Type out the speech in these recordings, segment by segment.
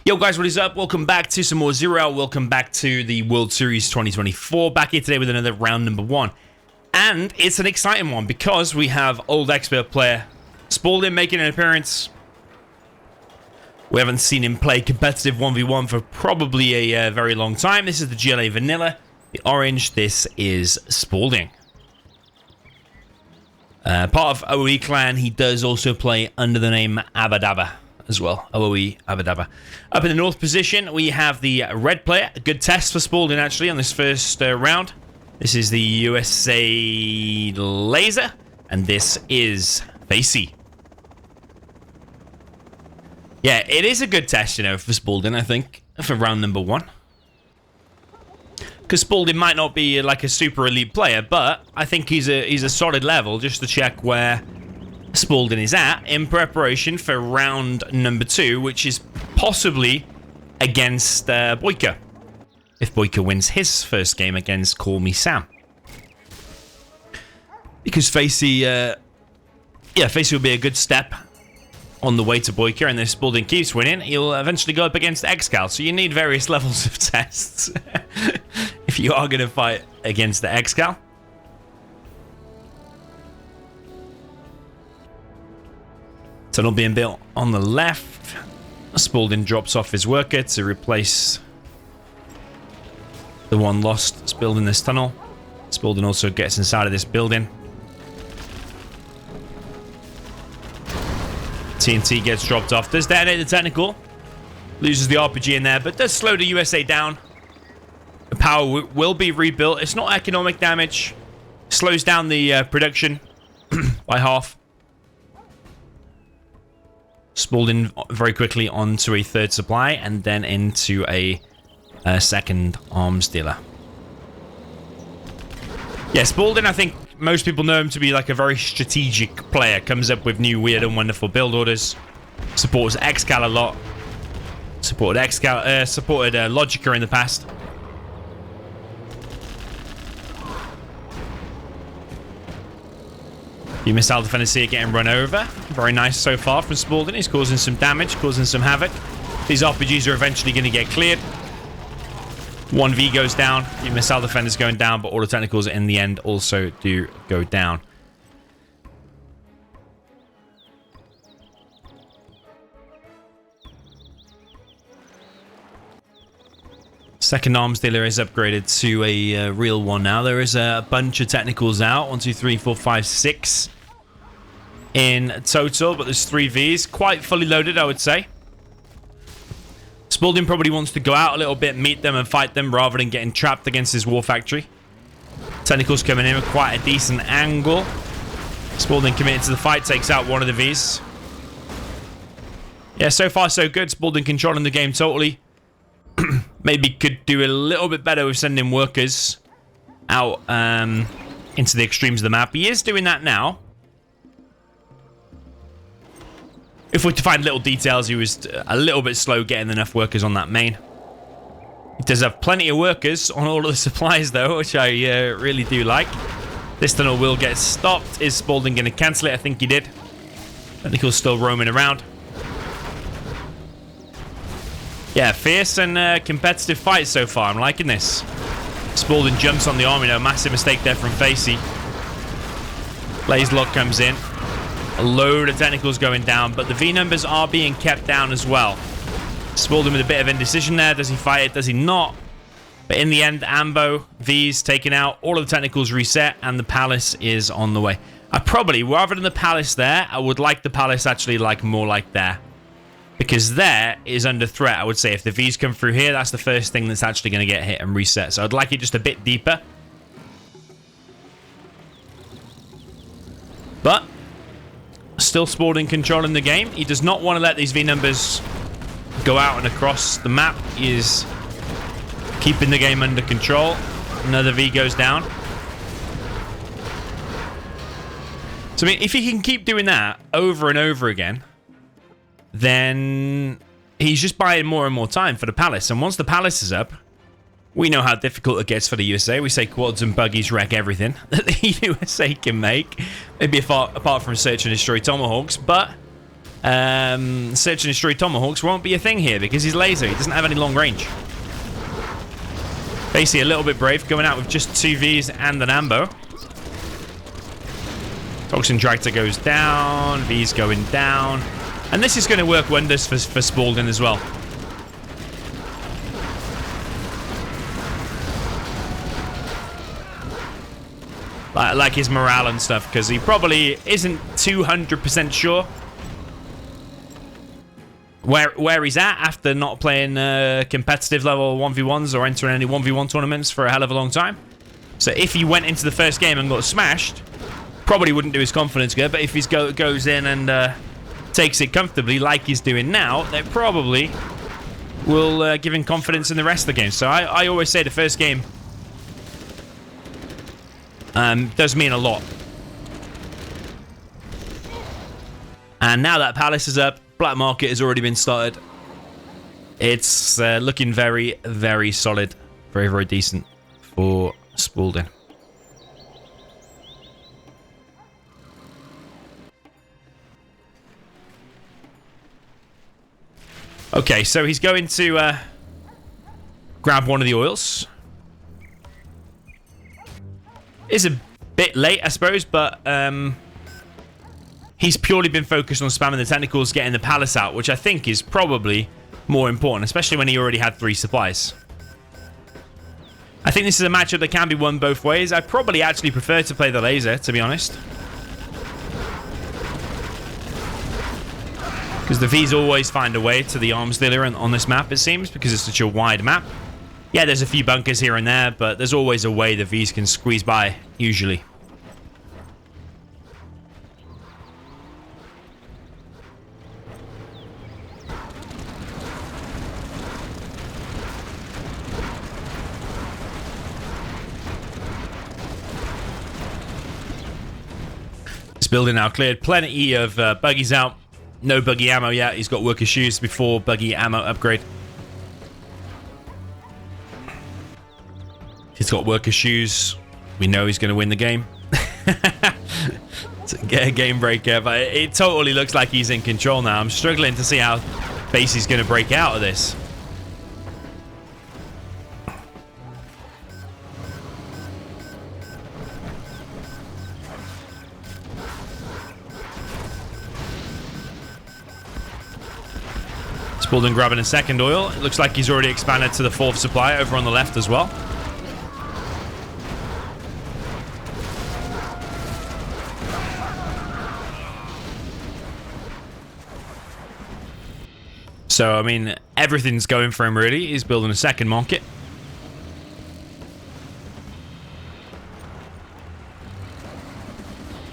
Yo guys, what is up? Welcome back to some more Zero Hour. Welcome back to the World Series 2024. Back here today with another round number 1. And it's an exciting one because we have old expert player Spalding making an appearance. We haven't seen him play competitive 1v1 for probably a very long time. This is the GLA Vanilla. The orange, this is Spalding. Part of OE clan, he does also play under the name Abadaba as well. OE Abadaba. Up in the north position, we have the red player. A good test for Spalding actually on this first round. This is the USA Laser, and this is Facey. Yeah, it is a good test, you know, for Spalding, I think, for round number 1. Because Spalding might not be like a super elite player, but I think he's a solid level just to check where Spalding is at in preparation for round number 2, which is possibly against Boyka. If Boyka wins his first game against Call Me Sam. Because Facey, Facey will be a good step on the way to Boyka, and if Spalding keeps winning, he'll eventually go up against Excal. So you need various levels of tests if you are going to fight against the Excal. Tunnel being built on the left. Spalding drops off his worker to replace the one lost building this tunnel. Spalding also gets inside of this building. TNT gets dropped off. Does detonate the technical. Loses the RPG in there, but does slow the USA down. The power will be rebuilt. It's not economic damage. Slows down the production by half. Spalding very quickly onto a third supply and then into a second arms dealer. Yeah, Spalding, I think most people know him to be like a very strategic player. Comes up with new weird and wonderful build orders. Supports Excal a lot. Supported Logica in the past. You missile defenders here getting run over. Very nice so far from Spalding. He's causing some damage, causing some havoc. These RPGs are eventually going to get cleared. 1v goes down. Your missile defenders going down, but all the technicals in the end also do go down. Second arms dealer is upgraded to a real one now. There is a bunch of technicals out. 1, 2, 3, 4, 5, 6 in total, but there's 3 Vs. Quite fully loaded, I would say. Spalding probably wants to go out a little bit, meet them and fight them rather than getting trapped against his war factory. Technicals coming in with quite a decent angle. Spalding committed to the fight, takes out one of the Vs. Yeah, so far so good. Spalding controlling the game totally. Maybe could do a little bit better with sending workers out into the extremes of the map. He is doing that now. If we're to find little details, he was a little bit slow getting enough workers on that main. He does have plenty of workers on all of the supplies though, which I really do like. This tunnel will get stopped. Is Spalding going to cancel it? I think he did. Technical's still roaming around. Yeah, fierce and competitive fight so far. I'm liking this. Spalding jumps on the army now. Massive mistake there from Facey. Blaze Lock comes in. A load of technicals going down, but the V numbers are being kept down as well. Spalding with a bit of indecision there. Does he fight it? Does he not? But in the end, Ambo, V's taken out. All of the technicals reset, and the Palace is on the way. I probably, rather than the Palace there, I would like the Palace actually like more like there. Because there is under threat, I would say. If the Vs come through here, that's the first thing that's actually going to get hit and reset. So I'd like it just a bit deeper. But still Spalding controlling the game. He does not want to let these V numbers go out and across the map. He is keeping the game under control. Another V goes down. So I mean, if he can keep doing that over and over again, then he's just buying more and more time for the Palace. And once the Palace is up, we know how difficult it gets for the USA. We say quads and buggies wreck everything that the USA can make. Maybe apart from search and destroy tomahawks. But search and destroy tomahawks won't be a thing here because he's laser. He doesn't have any long range. Facey a little bit brave, going out with just 2 Vs and an ambo. Toxin Tractor goes down, V's going down. And this is going to work wonders for Spalding as well. Like his morale and stuff, because he probably isn't 200% sure where he's at after not playing competitive level 1v1s or entering any 1v1 tournaments for a hell of a long time. So if he went into the first game and got smashed, probably wouldn't do his confidence good. But if he goes in and takes it comfortably like he's doing now, they probably will give him confidence in the rest of the game. So I always say the first game does mean a lot. And now that Palace is up, Black Market has already been started. It's looking very, very solid. Very, very decent for Spalding. Okay, so he's going to grab one of the oils. It's a bit late, I suppose, but he's purely been focused on spamming the technicals, getting the palace out, which I think is probably more important, especially when he already had 3 supplies. I think this is a matchup that can be won both ways. I probably actually prefer to play the laser, to be honest. Because the V's always find a way to the arms dealer on this map, it seems, because it's such a wide map. Yeah, there's a few bunkers here and there, but there's always a way the V's can squeeze by, usually. This building now cleared. Plenty of buggies out. No buggy ammo yet. He's got worker shoes before buggy ammo upgrade. He's got worker shoes. We know he's going to win the game. It's a game breaker, but it totally looks like he's in control now. I'm struggling to see how Facey's going to break out of this. Spalding grabbing a second oil. It looks like he's already expanded to the 4th supply over on the left as well. So, I mean, everything's going for him, really. He's building a second market.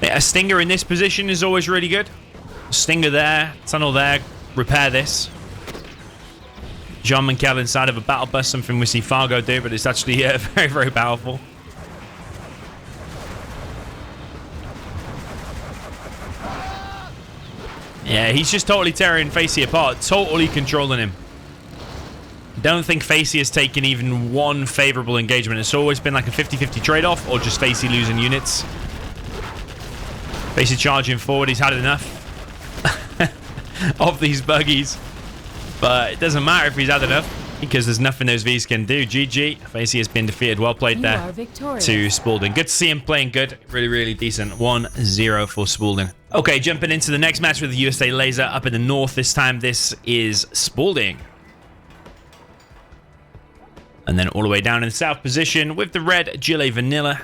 Yeah, a stinger in this position is always really good. Stinger there, tunnel there, repair this. Jean Mankel inside of a battle bus, something we see Fargo do, but it's actually very, very powerful. Yeah, he's just totally tearing Facey apart, totally controlling him. Don't think Facey has taken even one favorable engagement. It's always been like a 50-50 trade-off, or just Facey losing units. Facey charging forward, he's had enough of these buggies. But it doesn't matter if he's had enough, because there's nothing those V's can do. GG. Facey has been defeated. Well played there to Spalding. Good to see him playing good. Really, really decent. 1-0 for Spalding. Okay, jumping into the next match with the USA Laser up in the north. This time, this is Spalding. And then all the way down in the south position with the red Gillet Vanilla,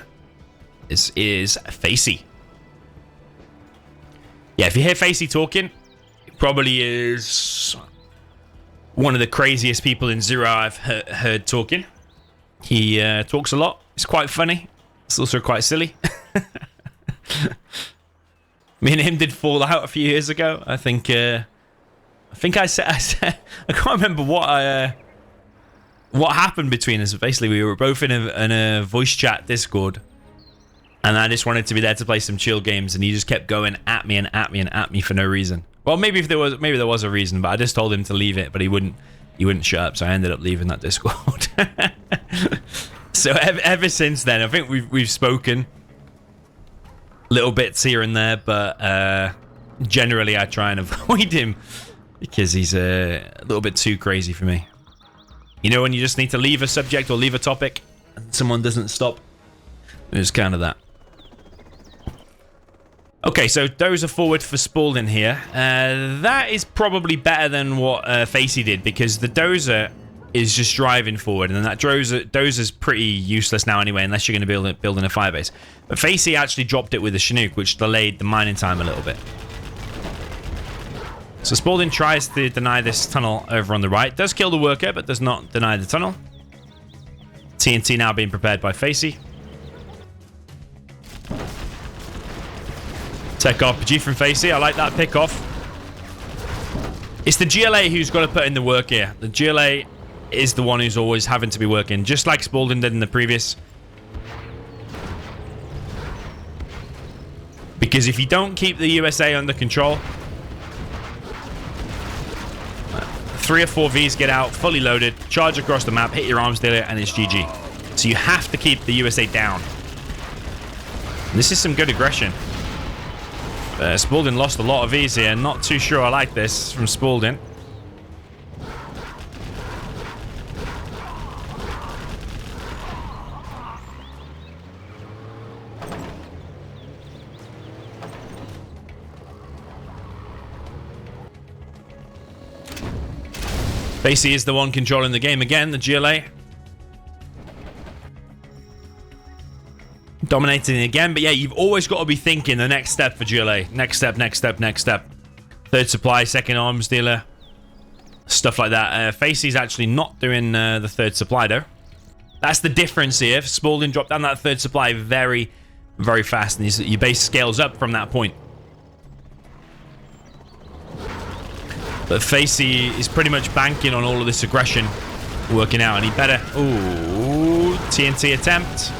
this is Facey. Yeah, if you hear Facey talking, it probably is one of the craziest people in Zero I've heard talking. He talks a lot. It's quite funny. It's also quite silly. Me and him did fall out a few years ago. I think I said I can't remember what happened between us. Basically, we were both in a voice chat Discord, and I just wanted to be there to play some chill games, and he just kept going at me and at me and at me for no reason. Well, maybe there was a reason, but I just told him to leave it, but he wouldn't shut up, so I ended up leaving that Discord. So ever since then, I think we've spoken little bits here and there, but generally I try and avoid him because he's a little bit too crazy for me. You know when you just need to leave a subject or leave a topic and someone doesn't stop? It's kind of that. Okay, so Dozer forward for Spalding here. That is probably better than what Facey did, because the Dozer is just driving forward, and then that Dozer's pretty useless now anyway, unless you're going to be building a firebase. But Facey actually dropped it with a Chinook, which delayed the mining time a little bit. So Spalding tries to deny this tunnel over on the right. Does kill the worker, but does not deny the tunnel. TNT now being prepared by Facey. Tech RPG from Facey. I like that pick off. It's the GLA who's got to put in the work here. The GLA is the one who's always having to be working, just like Spalding did in the previous. Because if you don't keep the USA under control, 3 or 4 Vs get out, fully loaded, charge across the map, hit your arms dealer, and it's GG. So you have to keep the USA down. This is some good aggression. Spalding lost a lot of Vs here. Not too sure I like this from Spalding. Facey is the one controlling the game again, the GLA. Dominating again, but yeah, you've always got to be thinking the next step for GLA. Next step, next step, next step. Third supply, second arms dealer. Stuff like that. Facey's actually not doing the third supply, though. That's the difference here. Spalding dropped down that third supply very, very fast, and your base scales up from that point. But Facey is pretty much banking on all of this aggression working out, and he better... Ooh, TNT attempt.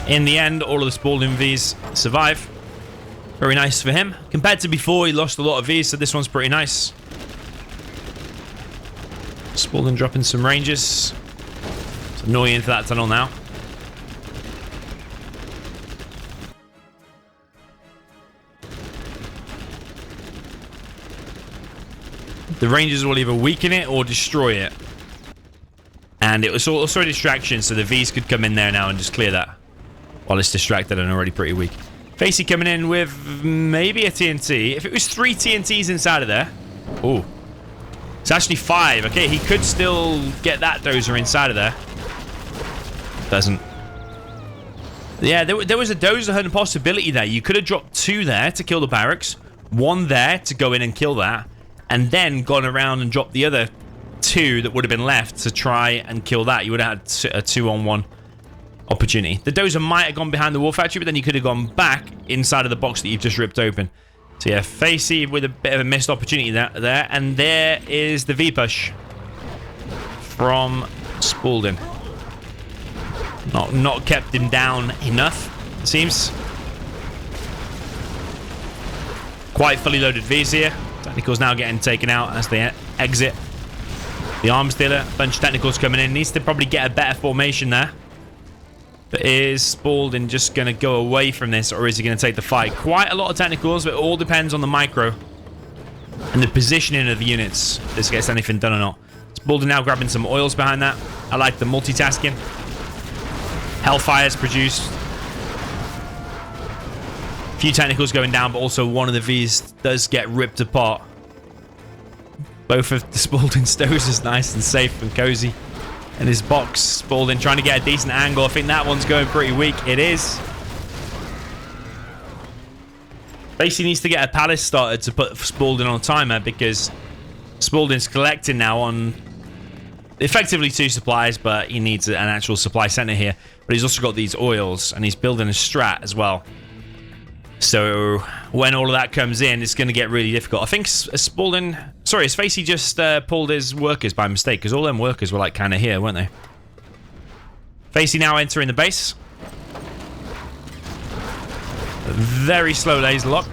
In the end, all of the Spalding Vs survive. Very nice for him. Compared to before, he lost a lot of Vs, so this one's pretty nice. Spalding dropping some ranges. It's annoying into that tunnel now. The Rangers will either weaken it or destroy it. And it was also a distraction, so the Vs could come in there now and just clear that. While it's distracted and already pretty weak. Facey coming in with maybe a TNT. If it was 3 TNTs inside of there. Oh. It's actually 5. Okay, he could still get that Dozer inside of there. Doesn't. Yeah, there was a Dozer hunt possibility there. You could have dropped 2 there to kill the barracks. 1 there to go in and kill that. And then gone around and dropped the other 2 that would have been left to try and kill that. You would have had a 2-on-1 opportunity. The Dozer might have gone behind the war factory, but then you could have gone back inside of the box that you've just ripped open. So yeah, Facey with a bit of a missed opportunity there. And there is the V-push from Spalding. Not kept him down enough, it seems. Quite fully loaded Vs here. Technicals now getting taken out as they exit. The arms dealer, bunch of technicals coming in. Needs to probably get a better formation there. But is Spalding just going to go away from this, or is he going to take the fight? Quite a lot of technicals, but it all depends on the micro and the positioning of the units. If this gets anything done or not. Spalding now grabbing some oils behind that. I like the multitasking. Hellfire's produced. A few technicals going down, but also one of the Vs does get ripped apart. Both of the Spalding Stows is nice and safe and cozy. In his box, Spalding trying to get a decent angle. I think that one's going pretty weak. It is. Facey needs to get a palace started to put Spalding on a timer, because Spalding's collecting now on effectively 2 supplies, but he needs an actual supply center here. But he's also got these oils, and he's building a strat as well. So when all of that comes in, it's going to get really difficult. I think Spalding... Sorry, has Facey just pulled his workers by mistake? Because all them workers were like kind of here, weren't they? Facey now entering the base. Very slow laser lock.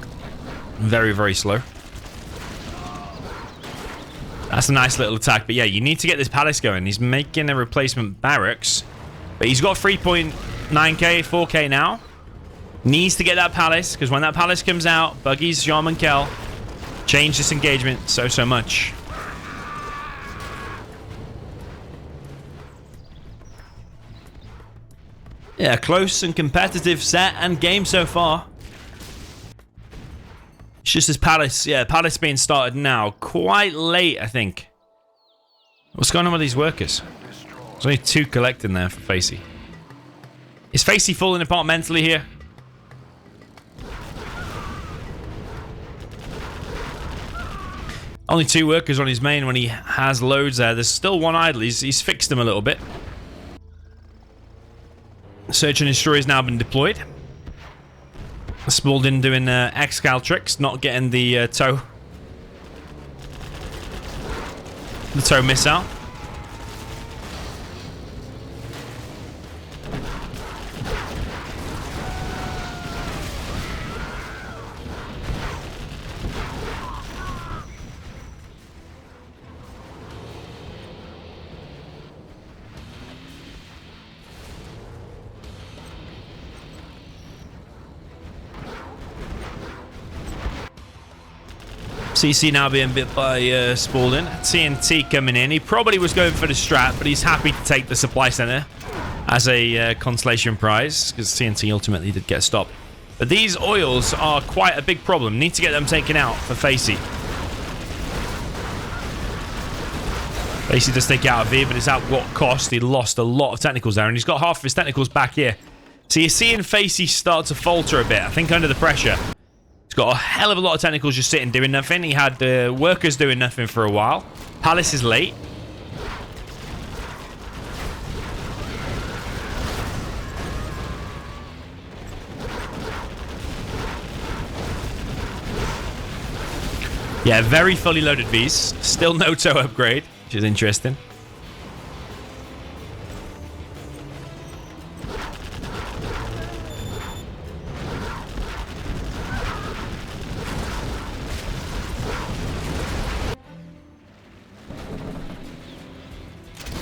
Very, very slow. That's a nice little attack. But yeah, you need to get this palace going. He's making a replacement barracks. But he's got 3.9k, 4k now. Needs to get that palace, because when that palace comes out, Buggy's, Jean and Kel change this engagement so much. Yeah, close and competitive set and game so far. It's just this palace. Yeah, palace being started now. Quite late, I think. What's going on with these workers? There's only 2 collecting there for Facey. Is Facey falling apart mentally here? Only 2 workers on his main when he has loads there. There's still 1 idle. He's fixed them a little bit. Search and destroy has now been deployed. Spalding doing X-Cal tricks, not getting the tow. The tow missile. C&C now being bit by Spalding. C&T coming in. He probably was going for the strat, but he's happy to take the supply center as a consolation prize, because C&T ultimately did get stopped. But these oils are quite a big problem. Need to get them taken out for Facey. Facey does take out a V, but it's at what cost? He lost a lot of technicals there, and he's got half of his technicals back here. So you're seeing Facey start to falter a bit, I think, under the pressure. He's got a hell of a lot of technicals just sitting doing nothing. He had workers doing nothing for a while. Palace is late. Yeah, very fully loaded Vs. Still no tow upgrade, which is interesting.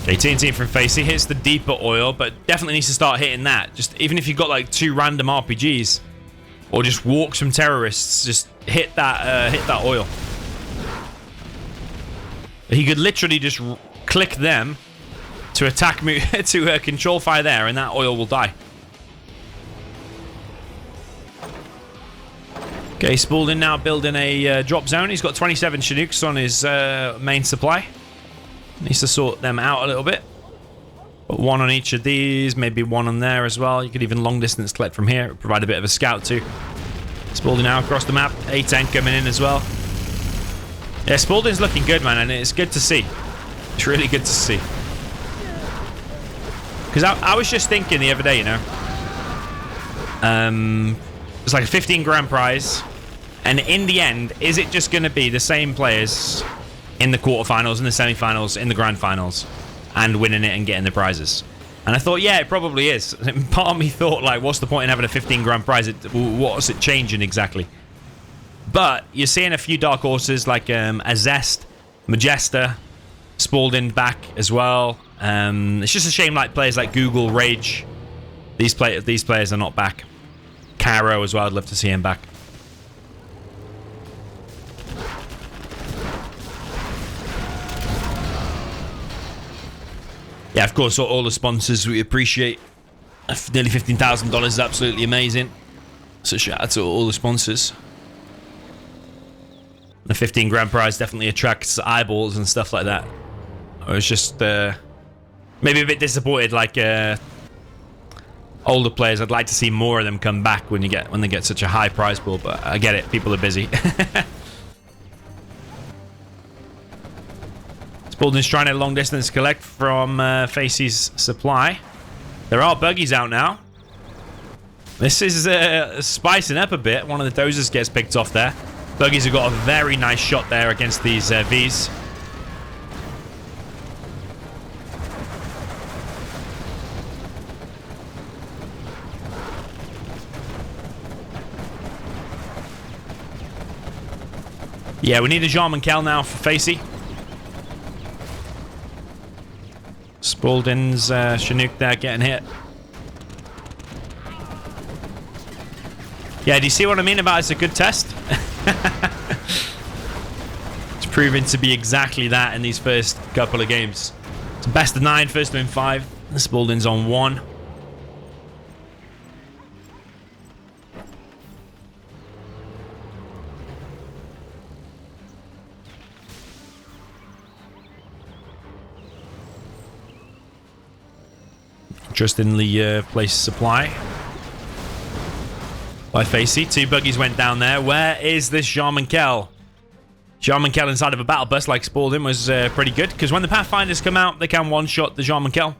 Okay, TNT from Facey hits the deeper oil, but definitely needs to start hitting that. Just even if you've got like 2 random RPGs, or just walk some terrorists, just hit that oil. He could literally just click them to attack me to control fire there, and that oil will die. Okay, Spalding now building a drop zone. He's got 27 Chinooks on his main supply. Needs to sort them out a little bit. Put 1 on each of these, maybe 1 on there as well. You could even long distance collect from here. Provide a bit of a scout too. Spalding now across the map. A10 coming in as well. Yeah, Spalding's looking good, man, and it's good to see. It's really good to see. Because I was just thinking the other day, you know. It's like a 15 grand prize. And in the end, is it just going to be the same players in the quarterfinals, in the semifinals, in the grand finals, and winning it and getting the prizes? And I thought, yeah, it probably is. Part of me thought, like, what's the point in having a 15 grand prize? What's it changing exactly? But you're seeing a few dark horses like Azest, Majesta, Spalding back as well. It's just a shame, like players like Google, Rage, these players are not back. Caro as well. I'd love to see him back. Yeah, of course, all the sponsors we appreciate. Nearly $15,000 is absolutely amazing. So shout out to all the sponsors. The 15 grand prize definitely attracts eyeballs and stuff like that. I was just maybe a bit disappointed, like older players. I'd like to see more of them come back when they get such a high prize pool, but I get it, people are busy. Spalding's trying to long distance collect from Facey's supply. There are buggies out now. This is spicing up a bit. One of the dozers gets picked off there. Buggies have got a very nice shot there against these Vs. Yeah, we need a Jean Kel now for Facey. Spalding's Chinook there getting hit. Yeah, do you see what I mean about it's a good test? It's proven to be exactly that in these first couple of games. It's best of 9, first to win 5. Spalding's on 1. Interestingly placed supply by Facey. 2 buggies went down there. Where is this Jean Mankel? Jean Mankel inside of a battle bus like Spalding was pretty good, because when the Pathfinders come out, they can one-shot the Jean Mankel.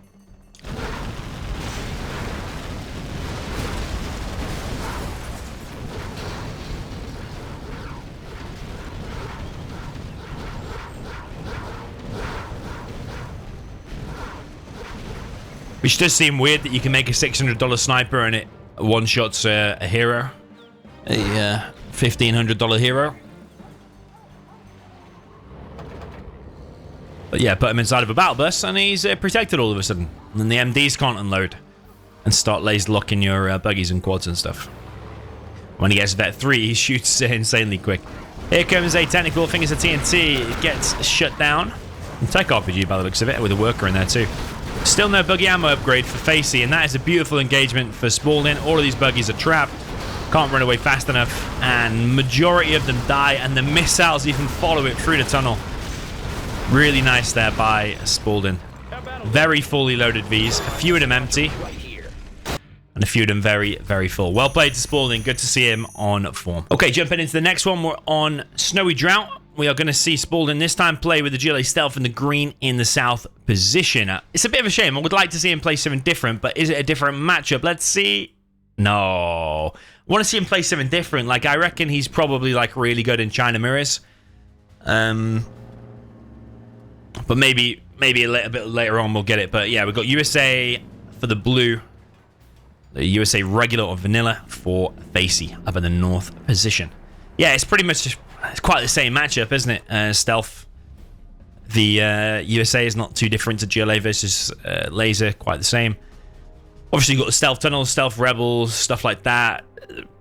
Which does seem weird that you can make a $600 sniper and it one-shots a hero. A $1,500 hero. But yeah, put him inside of a battle bus and he's protected all of a sudden. And then the MDs can't unload and start laser locking your buggies and quads and stuff. When he gets Vet 3, he shoots insanely quick. Here comes a technical, fingers of TNT. It gets shut down. And Tech RPG by the looks of it, with a worker in there too. Still no buggy ammo upgrade for Facey, and that is a beautiful engagement for Spalding. All of these buggies are trapped, can't run away fast enough, and majority of them die, and the missiles even follow it through the tunnel. Really nice there by Spalding. Very fully loaded Vs, a few of them empty, and a few of them very, very full. Well played to Spalding, good to see him on form. Okay, jumping into the next one, we're on Snowy Drought. We are going to see Spalding this time play with the GLA Stealth and the green in the south position. It's a bit of a shame. I would like to see him play something different, but is it a different matchup? Let's see. No. I want to see him play something different. Like, I reckon he's probably, like, really good in China Mirrors. But maybe a bit later on we'll get it. But, yeah, we've got USA for the blue. The USA regular or vanilla for Facey up in the north position. Yeah, it's pretty much just... It's quite the same matchup, isn't it? Stealth. The USA is not too different to GLA versus Laser. Quite the same. Obviously, you've got the Stealth Tunnels, Stealth Rebels, stuff like that.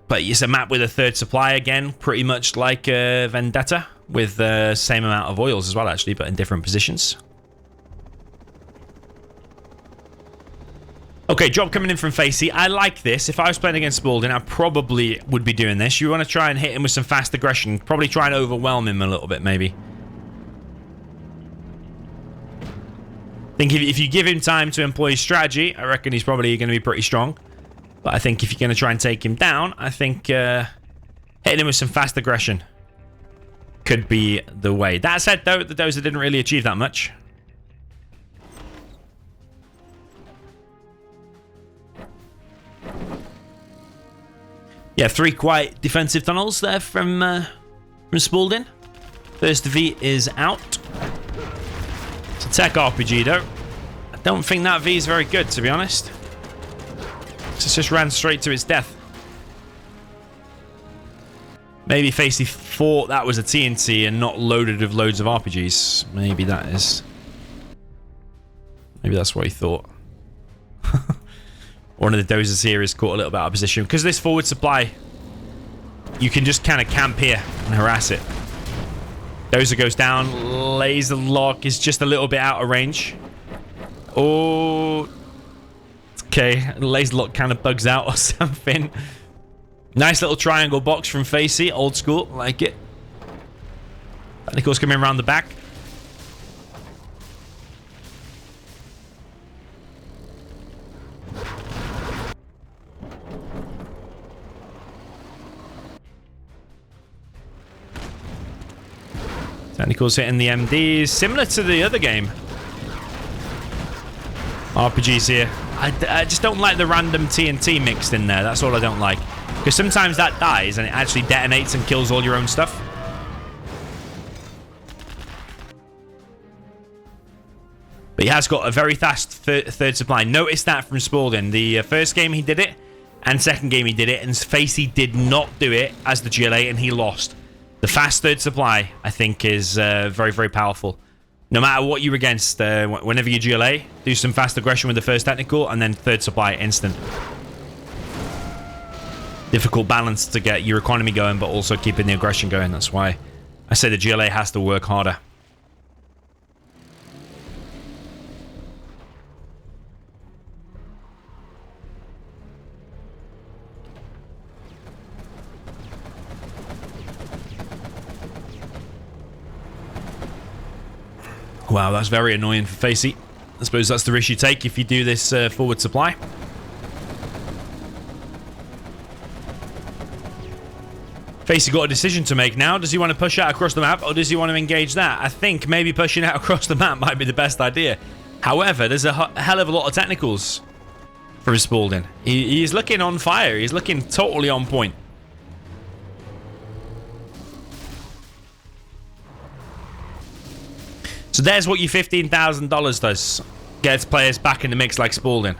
But it's a map with a third supply again. Pretty much like Vendetta. With the same amount of oils as well, actually. But in different positions. Okay, drop coming in from Facey. I like this. If I was playing against Spalding, I probably would be doing this. You want to try and hit him with some fast aggression. Probably try and overwhelm him a little bit, maybe. I think if you give him time to employ his strategy, I reckon he's probably going to be pretty strong. But I think if you're going to try and take him down, I think hitting him with some fast aggression could be the way. That said, though, the Dozer didn't really achieve that much. Yeah, 3 quite defensive tunnels there from Spalding. First V is out. It's a tech RPG, though. I don't think that V is very good, to be honest. It's just ran straight to its death. Maybe Facey thought that was a TNT and not loaded with loads of RPGs. Maybe that is... Maybe that's what he thought. One of the Dozers here is caught a little bit out of position. Because this forward supply, you can just kind of camp here and harass it. Dozer goes down. Laser lock is just a little bit out of range. Oh. Okay. Laser lock kind of bugs out or something. Nice little triangle box from Facey. Old school. Like it. Technicals coming around the back. Technicals hitting the MDs. Similar to the other game. RPGs here. I just don't like the random TNT mixed in there. That's all I don't like. Because sometimes that dies and it actually detonates and kills all your own stuff. But he has got a very fast third supply. Notice that from Spalding. The first game he did it. And second game he did it. And Facey did not do it as the GLA and he lost. The fast third supply, I think, is very, very powerful. No matter what you're against, whenever you GLA, do some fast aggression with the first technical, and then third supply instant. difficult balance to get your economy going, but also keeping the aggression going. That's why I say the GLA has to work harder. Wow, that's very annoying for Facey. I suppose that's the risk you take if you do this forward supply. Facey got a decision to make now. Does he want to push out across the map, or does he want to engage that? I think maybe pushing out across the map might be the best idea. However, there's a hell of a lot of technicals for Spalding. He's looking on fire. He's looking totally on point. So there's what your $15,000 does. Gets players back in the mix like Spalding.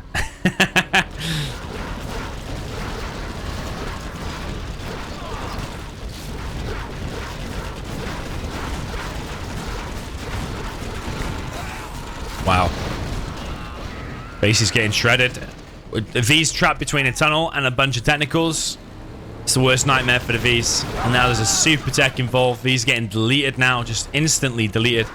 Wow. Base is getting shredded. V's trapped between a tunnel and a bunch of technicals. It's the worst nightmare for the V's. And now there's a super tech involved. V's getting deleted now, just instantly deleted.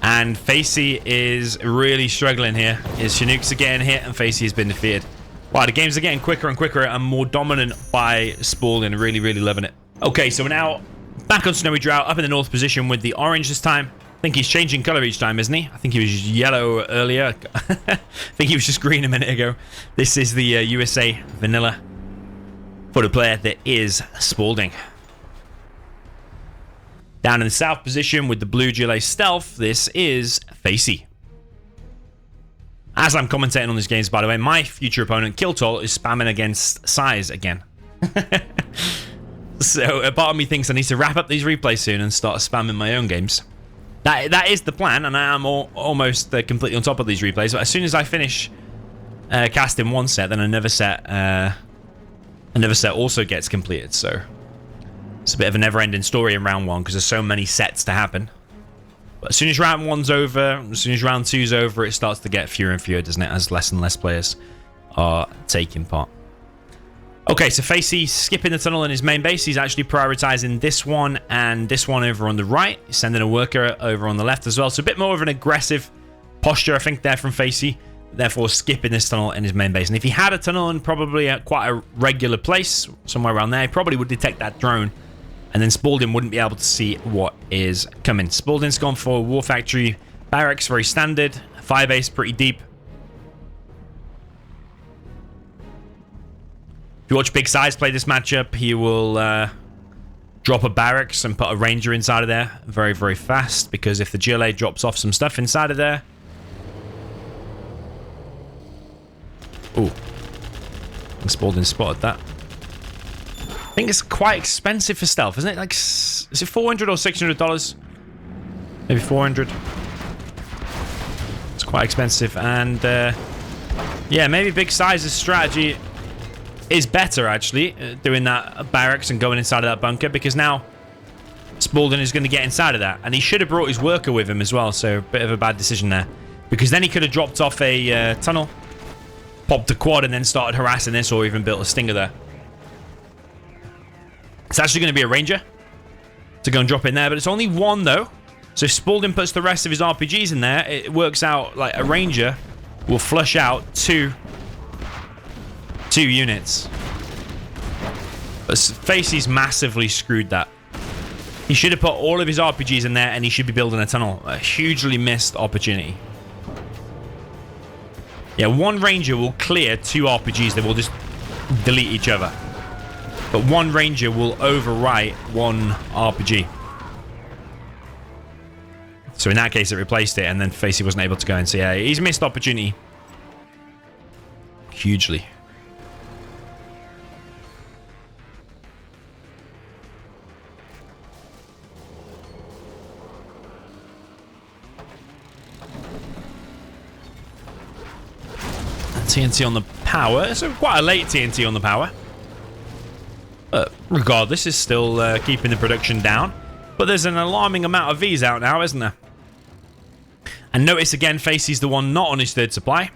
And Facey is really struggling here. His Chinooks are getting hit and Facey has been defeated. Wow, the games are getting quicker and quicker and more dominant by Spalding. Really, really loving it. Okay, so we're now back on Snowy Drought, up in the north position with the orange this time. I think he's changing color each time, isn't he? I think he was yellow earlier. I think he was just green a minute ago. This is the USA vanilla for the player that is Spalding. Down in the south position with the blue GLA Stealth, this is Facey. As I'm commentating on these games, by the way, my future opponent, Kiltol, is spamming against Size again. So a part of me thinks I need to wrap up these replays soon and start spamming my own games. That is the plan, and I am almost completely on top of these replays. But as soon as I finish casting one set, then another set also gets completed. So it's a bit of a never-ending story in round one because there's so many sets to happen. But as soon as round one's over, as soon as round two's over, it starts to get fewer and fewer, doesn't it? As less and less players are taking part. Okay, so Facey skipping the tunnel in his main base. He's actually prioritizing this one and this one over on the right. He's sending a worker over on the left as well. So a bit more of an aggressive posture, I think, there from Facey. Therefore, skipping this tunnel in his main base. And if he had a tunnel in probably at quite a regular place, somewhere around there, he probably would detect that drone. And then Spalding wouldn't be able to see what is coming. Spalding's gone for War Factory Barracks, very standard. Fire base, pretty deep. If you watch Big Size play this matchup, he will drop a barracks and put a ranger inside of there very, very fast. Because if the GLA drops off some stuff inside of there... Ooh. I think Spalding spotted that. I think it's quite expensive for stealth, isn't it? Like, is it $400 or $600? Maybe 400. It's quite expensive. And, yeah, maybe Big Size's strategy is better, actually, doing that barracks and going inside of that bunker, because now Spalding is going to get inside of that. And he should have brought his worker with him as well, so a bit of a bad decision there. Because then he could have dropped off a tunnel, popped a quad, and then started harassing this, or even built a stinger there. It's actually going to be a ranger to go and drop in there, but it's only one, though. So if Spalding puts the rest of his RPGs in there, it works out like a ranger will flush out two units. But Facey's massively screwed that. He should have put all of his RPGs in there, and he should be building a tunnel. A hugely missed opportunity. Yeah, one ranger will clear two RPGs. They will just delete each other. But one ranger will overwrite one RPG. So in that case, it replaced it, and then Facey wasn't able to go in. So yeah, he's missed opportunity. Hugely. TNT on the power. So quite a late TNT on the power. Regardless, it's still keeping the production down. But there's an alarming amount of Vs out now, isn't there? And notice again, Facey's the one not on his third supply.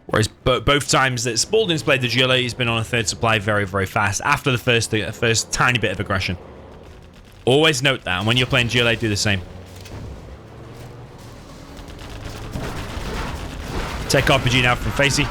Whereas both times that Spalding's played the GLA, he's been on a third supply very, very fast after the first tiny bit of aggression. Always note that, and when you're playing GLA, do the same. Take RPG now from Facey.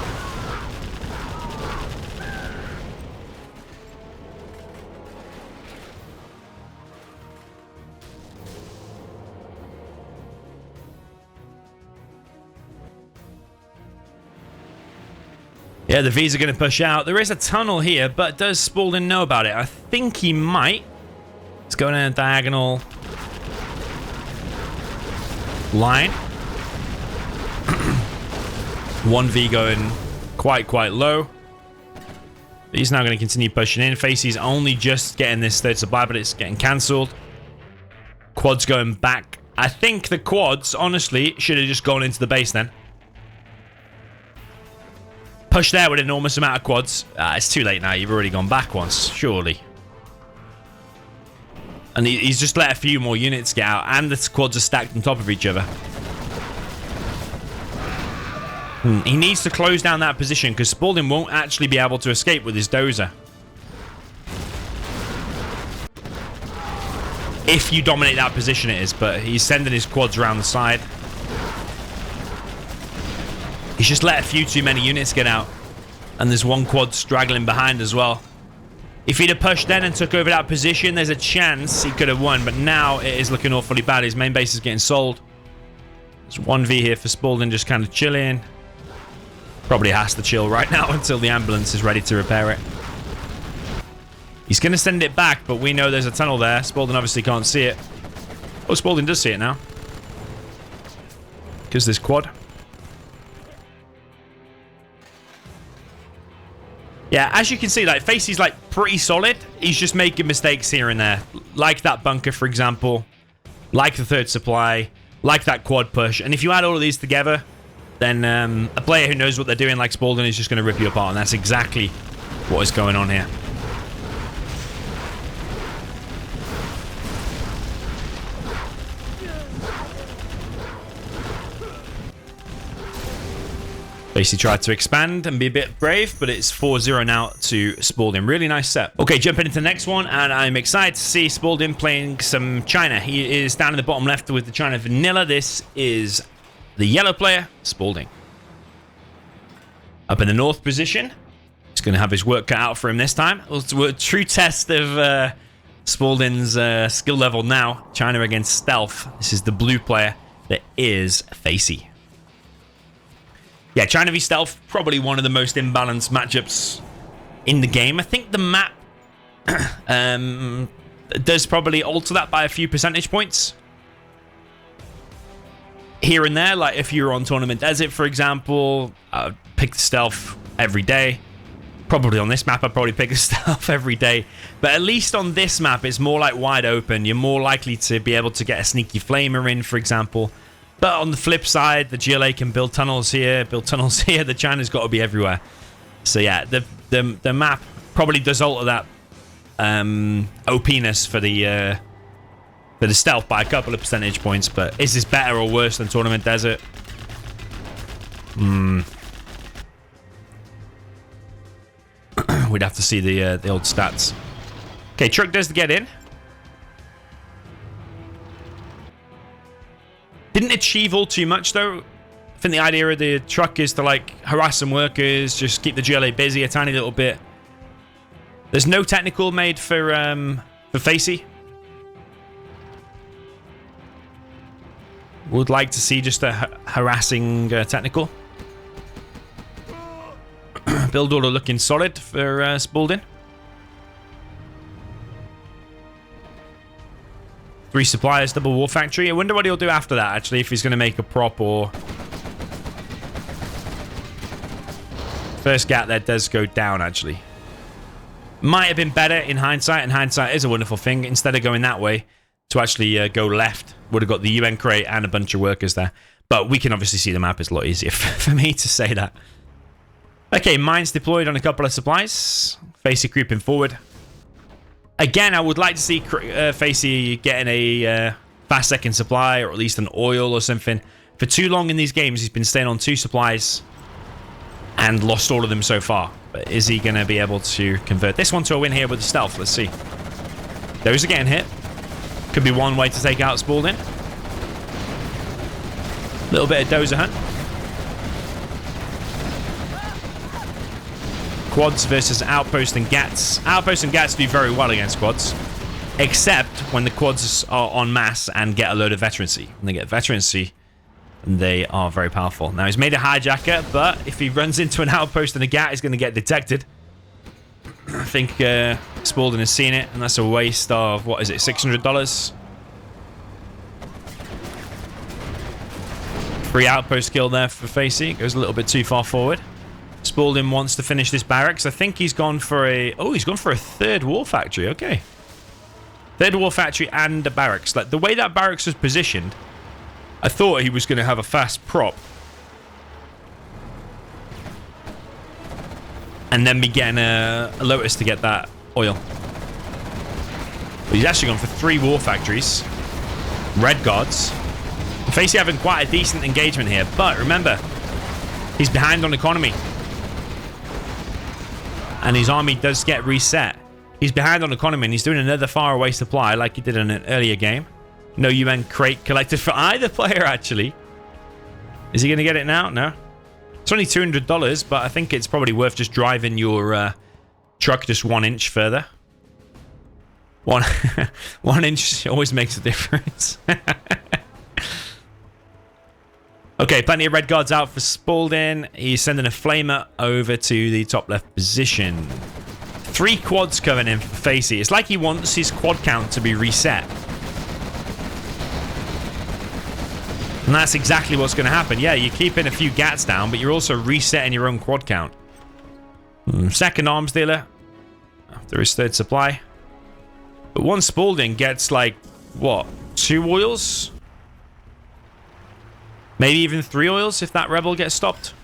Yeah, the V's are going to push out. There is a tunnel here, but does Spalding know about it? I think he might. Let's go down a diagonal line. 1V going quite low. He's now going to continue pushing in. Facey's only just getting this third supply, but it's getting cancelled. Quad's going back. I think the quads, honestly, should have just gone into the base then. Push there with an enormous amount of quads. It's too late now. You've already gone back once, surely. And he's just let a few more units get out, and the quads are stacked on top of each other. He needs to close down that position because Spalding won't actually be able to escape with his dozer. If you dominate that position, it is, but he's sending his quads around the side. He's just let a few too many units get out, and there's one quad straggling behind as well. If he'd have pushed then and took over that position, there's a chance he could have won, but now it is looking awfully bad. His main base is getting sold. There's 1v here for Spalding, just kind of chilling. Probably has to chill right now until the ambulance is ready to repair it. He's going to send it back, but we know there's a tunnel there. Spalding obviously can't see it. Oh, Spalding does see it now. Because there's quad. Yeah, as you can see, like, Facey's, like, pretty solid. He's just making mistakes here and there. Like that bunker, for example. Like the third supply. Like that quad push. And if you add all of these together, then a player who knows what they're doing like Spalding is just going to rip you apart. And that's exactly what is going on here. Facey tried to expand and be a bit brave, but it's 4-0 now to Spalding. Really nice set. Okay, jumping into the next one, and I'm excited to see Spalding playing some China. He is down in the bottom left with the China Vanilla. This is the yellow player, Spalding. Up in the north position. He's going to have his work cut out for him this time. It's a true test of Spalding's skill level now. China against Stealth. This is the blue player that is Facey. Yeah, China v Stealth, probably one of the most imbalanced matchups in the game. I think the map does probably alter that by a few percentage points. Here and there, like if you're on Tournament Desert, for example, I would pick the Stealth every day. Probably on this map, I'd probably pick the Stealth every day. But at least on this map, it's more like wide open. You're more likely to be able to get a sneaky flamer in, for example. But on the flip side, the GLA can build tunnels here, The China's got to be everywhere. So yeah, the map probably does alter that OP-ness for the Stealth by a couple of percentage points. But is this better or worse than Tournament Desert? We'd have to see the old stats. Okay, truck does the get in. Didn't achieve all too much, though. I think the idea of the truck is to, like, harass some workers, just keep the GLA busy a tiny little bit. There's no technical made for Facey. Would like to see just a harassing technical. Build order looking solid for Spalding. 3 suppliers, double war factory. I wonder what he'll do after that, actually, if he's going to make a prop or... First gap there does go down, actually. Might have been better in hindsight, and hindsight is a wonderful thing. Instead of going that way, to actually go left, would have got the UN crate and a bunch of workers there. But we can obviously see the map is a lot easier for me to say that. Okay, mines deployed on a couple of supplies. Facey creeping forward. Again, I would like to see Facey getting a fast second supply, or at least an oil or something. For too long in these games, he's been staying on 2 supplies. and lost all of them so far. But is he going to be able to convert this one to a win here with the stealth? Let's see. Those are getting hit. Could be one way to take out Spalding. Little bit of dozer hunt. Quads versus outpost and gats. Outpost and gats do very well against quads, except when the quads are en masse and get a load of veterancy. When they get veterancy, they are very powerful. Now, he's made a hijacker, but if he runs into an outpost and a gat, he's going to get detected. I think Spalding has seen it, and that's a waste of, what is it, $600? Free outpost kill there for Facey. Goes a little bit too far forward. Spalding wants to finish this barracks. I think he's gone for a... Oh, he's gone for a third war factory. Okay. Third war factory and a barracks. Like, the way that barracks was positioned, I thought he was going to have a fast prop. And then be getting a Lotus to get that oil. But he's actually gone for 3 war factories. Red guards. Facey having quite a decent engagement here. But remember, he's behind on economy. And his army does get reset. He's behind on economy and he's doing another far away supply like he did in an earlier game. No UN crate collected for either player, actually. Is he going to get it now? No. It's only $200, but I think it's probably worth just driving your truck just 1 inch further. 1 inch always makes a difference. Okay, plenty of red guards out for Spalding. He's sending a flamer over to the top left position. 3 quads coming in for Facey. It's like he wants his quad count to be reset. And that's exactly what's going to happen. Yeah, you're keeping a few gats down, but you're also resetting your own quad count. Second arms dealer. After his third supply. But once Spalding gets, like, what? 2 oils? Maybe even 3 oils if that rebel gets stopped.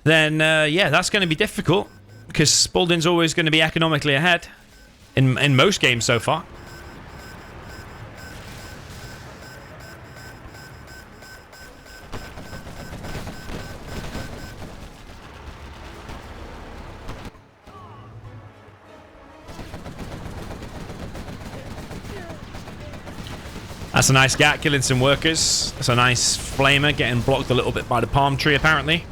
Then, yeah, that's going to be difficult. Because Spalding's always going to be economically ahead. In most games so far. That's a nice gat killing some workers. That's a nice flamer getting blocked a little bit by the palm tree, apparently.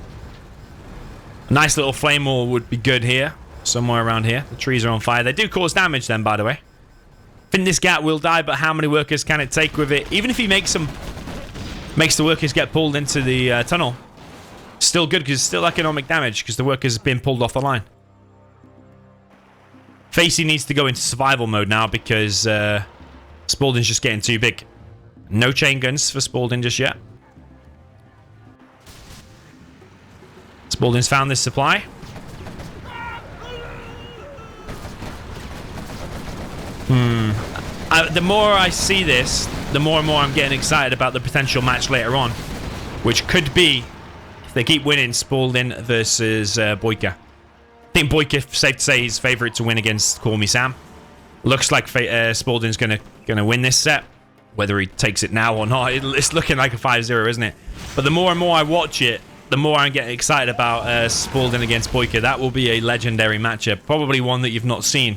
A nice little flame wall would be good here. Somewhere around here. The trees are on fire. They do cause damage then, by the way. I think this gat will die, but how many workers can it take with it? Even if he makes the workers get pulled into the tunnel. Still good, because it's still economic damage, because the workers have been pulled off the line. Facey needs to go into survival mode now, because Spalding's just getting too big. No chain guns for Spalding just yet. Spalding's found this supply. The more I see this, the more and more I'm getting excited about the potential match later on. Which could be, if they keep winning, Spalding versus Boyka. I think Boyka, safe to say, is favourite to win against Call Me Sam. Looks like Spalding's gonna win this set. Whether he takes it now or not, it's looking like a 5-0, isn't it? But the more and more I watch it, the more I'm getting excited about Spalding against Boyka. That will be a legendary matchup. Probably one that you've not seen,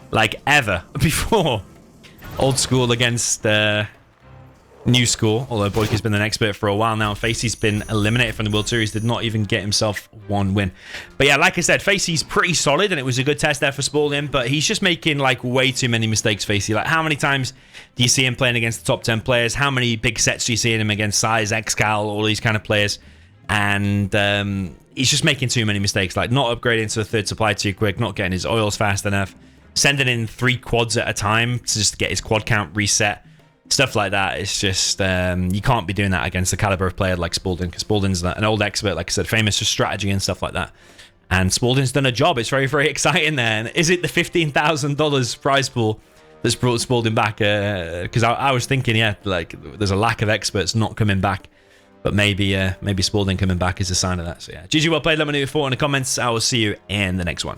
like, ever before. Old school against new school. Although Boyka's been an expert for a while now. Facey's been eliminated from the World Series. Did not even get himself 1 win. But yeah, like I said, Facey's pretty solid. And it was a good test there for Spalding. But he's just making, like, way too many mistakes, Facey. Like, how many times do you see him playing against the top 10 players? How many big sets do you see him against Size, Xcal, all these kind of players? And he's just making too many mistakes. Like, not upgrading to the third supply too quick. Not getting his oils fast enough. Sending in 3 quads at a time to just get his quad count reset. Stuff like that. It's just, you can't be doing that against the caliber of player like Spalding, because Spalding's an old expert, like I said, famous for strategy and stuff like that. And Spalding's done a job. It's very, very exciting there. And is it the $15,000 prize pool that's brought Spalding back? Because I was thinking, yeah, like, there's a lack of experts not coming back. But maybe Spalding coming back is a sign of that. So yeah, GG, well played. Let me know your thoughts in the comments. I will see you in the next one.